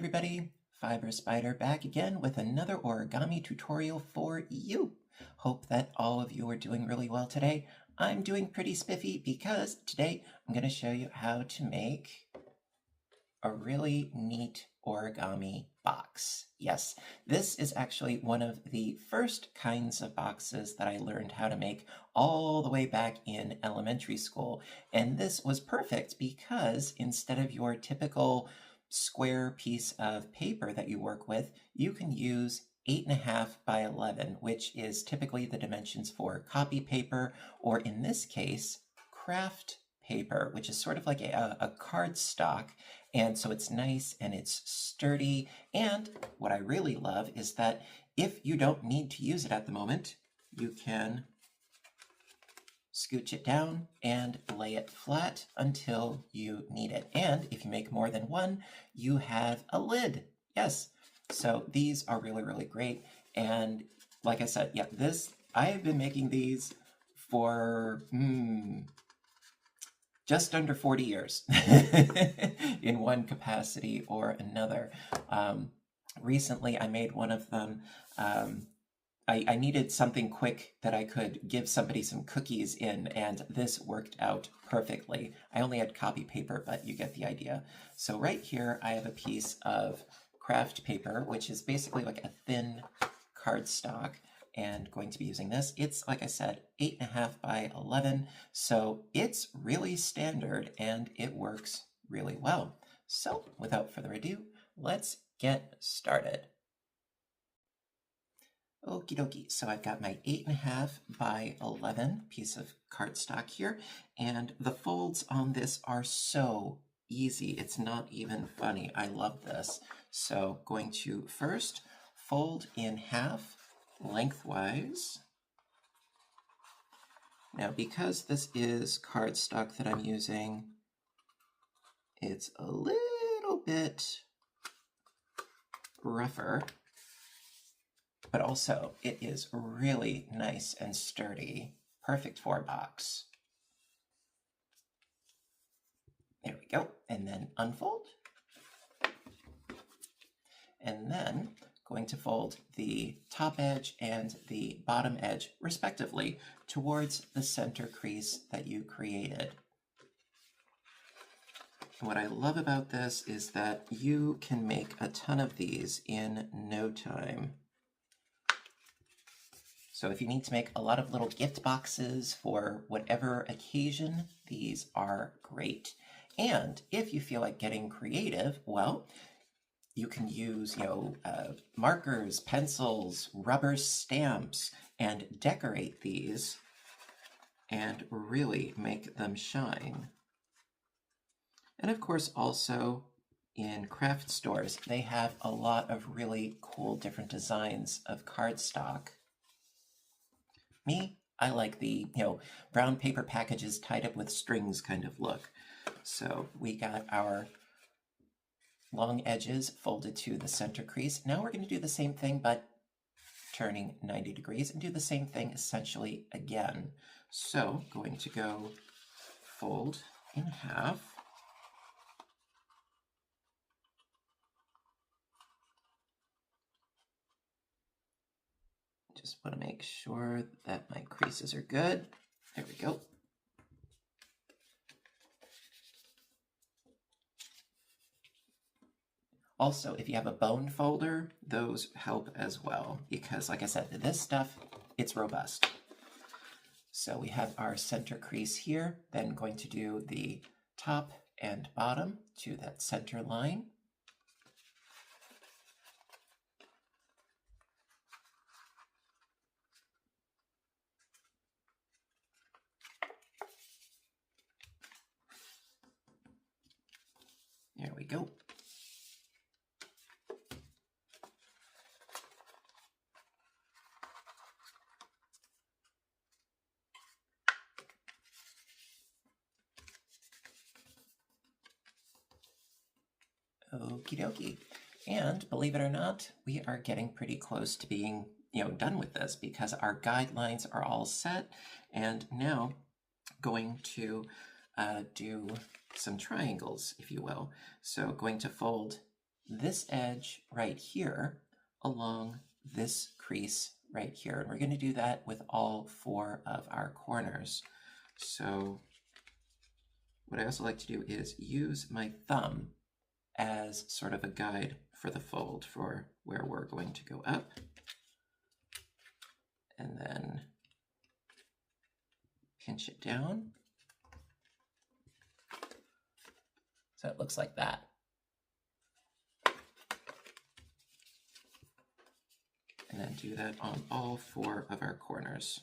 everybody, Fiber Spider back again with another origami tutorial for you. Hope that all of you are doing really well today. I'm doing pretty spiffy because today I'm going to show you how to make a really neat origami box. Yes, this is actually one of the first kinds of boxes that I learned how to make all the way back in elementary school. And this was perfect because instead of your typical square piece of paper that you work with, you can use 8.5 by 11, which is typically the dimensions for copy paper, or in this case, craft paper, which is sort of like a cardstock. And so it's nice and it's sturdy. And what I really love is that if you don't need to use it at the moment, you can scooch it down and lay it flat until you need it. And if you make more than one, you have a lid. Yes. So these are really, really great. And like I said, yeah, I have been making these for just under 40 years in one capacity or another. Recently, I made one of them. I needed something quick that I could give somebody some cookies in, and this worked out perfectly. I only had copy paper, but you get the idea. So right here, I have a piece of craft paper, which is basically like a thin cardstock, and going to be using this. It's, like I said, 8.5 by 11, so it's really standard, and it works really well. So without further ado, let's get started. Okie dokie, so I've got my 8.5 by 11 piece of cardstock here, and the folds on this are so easy. It's not even funny. I love this. So going to first fold in half lengthwise. Now, because this is cardstock that I'm using, it's a little bit rougher, but also it is really nice and sturdy, perfect for a box. There we go, and then unfold. And then going to fold the top edge and the bottom edge, respectively, towards the center crease that you created. What I love about this is that you can make a ton of these in no time. So if you need to make a lot of little gift boxes for whatever occasion, these are great. And if you feel like getting creative, well, you can use, markers, pencils, rubber stamps, and decorate these and really make them shine. And of course, also in craft stores, they have a lot of really cool different designs of cardstock. Me, I like the, brown paper packages tied up with strings kind of look. So we got our long edges folded to the center crease. Now we're going to do the same thing, but turning 90 degrees, and do the same thing essentially again. So going to go fold in half. Just want to make sure that my creases are good. There we go. Also, if you have a bone folder, those help as well, because like I said, this stuff, it's robust. So we have our center crease here, then going to do the top and bottom to that center line. There we go. Okie dokie. And believe it or not, we are getting pretty close to being, done with this, because our guidelines are all set. And now going to do some triangles, if you will. So going to fold this edge right here along this crease right here. And we're going to do that with all 4 of our corners. So what I also like to do is use my thumb as sort of a guide for the fold for where we're going to go up. And then pinch it down. So it looks like that. And then do that on all 4 of our corners.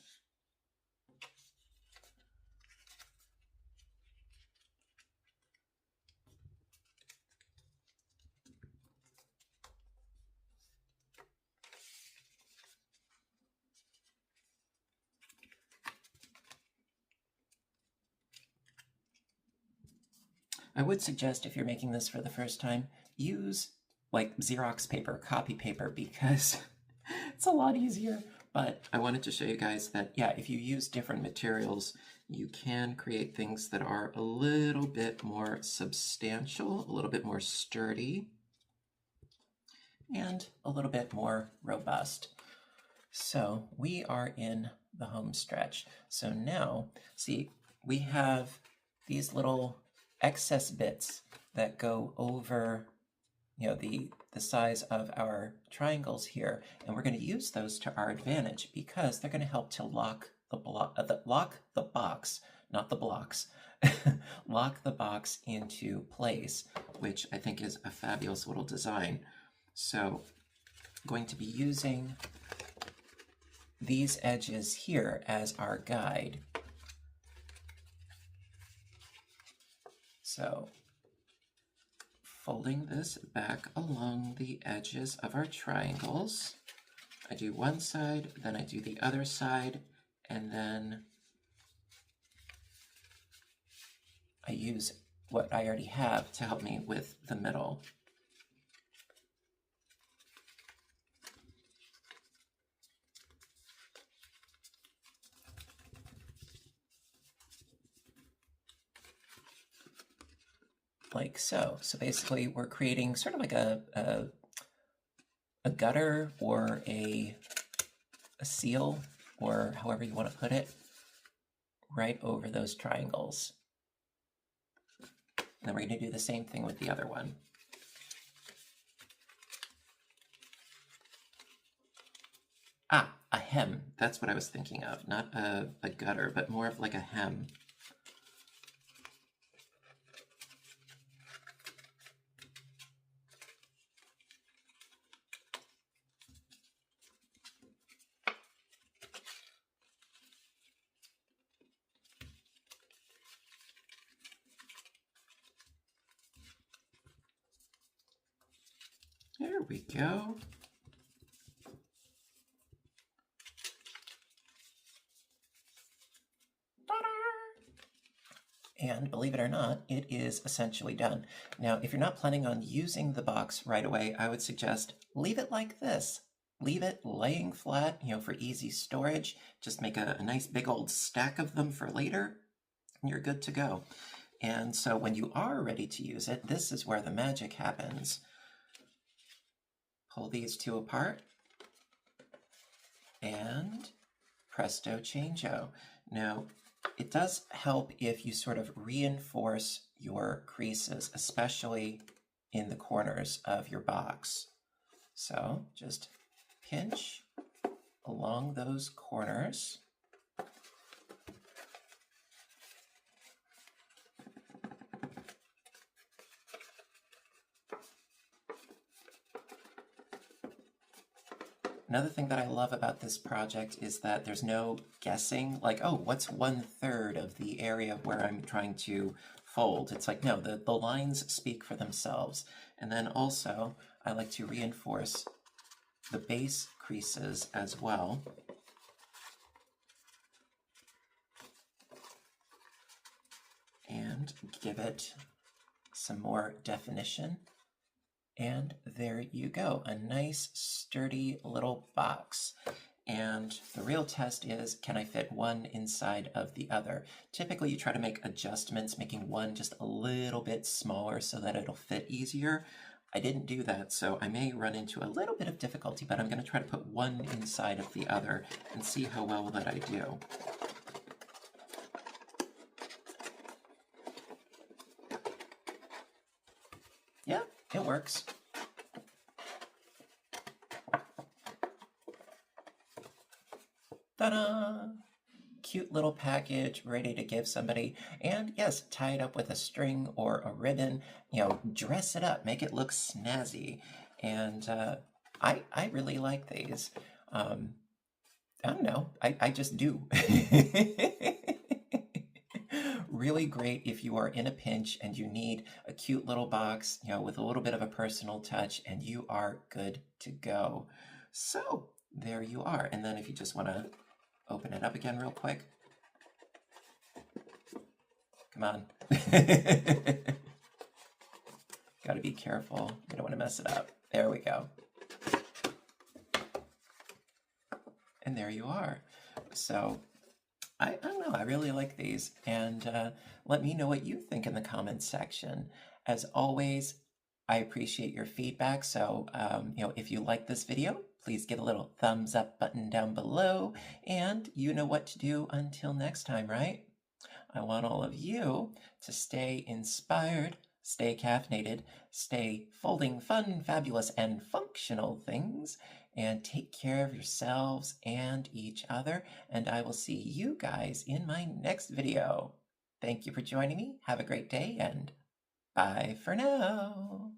I would suggest if you're making this for the first time, use like Xerox paper, copy paper, because it's a lot easier. But I wanted to show you guys that, yeah, if you use different materials, you can create things that are a little bit more substantial, a little bit more sturdy, and a little bit more robust. So we are in the home stretch. So now, see, we have these little excess bits that go over, you know, the size of our triangles here, and we're going to use those to our advantage because they're going to help to lock the box, not the blocks, lock the box into place, which I think is a fabulous little design. So I'm going to be using these edges here as our guide. So folding this back along the edges of our triangles, I do one side, then I do the other side, and then I use what I already have to help me with the middle. Like so. So basically we're creating sort of like a gutter or a seal, or however you want to put it, right over those triangles. And then we're going to do the same thing with the other one. Ah, a hem. That's what I was thinking of. Not a gutter, but more of like a hem. There we go. And believe it or not, it is essentially done. Now, if you're not planning on using the box right away, I would suggest leave it like this. Leave it laying flat, you know, for easy storage. Just make a nice big old stack of them for later, and you're good to go. And so when you are ready to use it, this is where the magic happens. Pull these 2 apart, and presto changeo. Now, it does help if you sort of reinforce your creases, especially in the corners of your box. So just pinch along those corners. Another thing that I love about this project is that there's no guessing, like, oh, what's 1/3 of the area where I'm trying to fold? It's like, no, the lines speak for themselves. And then also, I like to reinforce the base creases as well. And give it some more definition. And there you go, a nice sturdy little box. And the real test is, can I fit one inside of the other? Typically you try to make adjustments, making one just a little bit smaller so that it'll fit easier. I didn't do that, so I may run into a little bit of difficulty, but I'm going to try to put one inside of the other and see how well that I do. Yeah, it works. Ta-da! Cute little package ready to give somebody. And yes, tie it up with a string or a ribbon. You know, dress it up, make it look snazzy. And I really like these. I don't know, I just do. Really great if you are in a pinch and you need a cute little box, you know, with a little bit of a personal touch, and you are good to go. So there you are. And then if you just want to open it up again real quick. Come on. Got to be careful. You don't want to mess it up. There we go. And there you are. So I don't know, I really like these. And let me know what you think in the comments section. As always, I appreciate your feedback. So, you know, if you like this video, please give a little thumbs up button down below. And you know what to do until next time, right? I want all of you to stay inspired, stay caffeinated, stay folding fun, fabulous, and functional things, and take care of yourselves and each other. And I will see you guys in my next video. Thank you for joining me. Have a great day, and bye for now.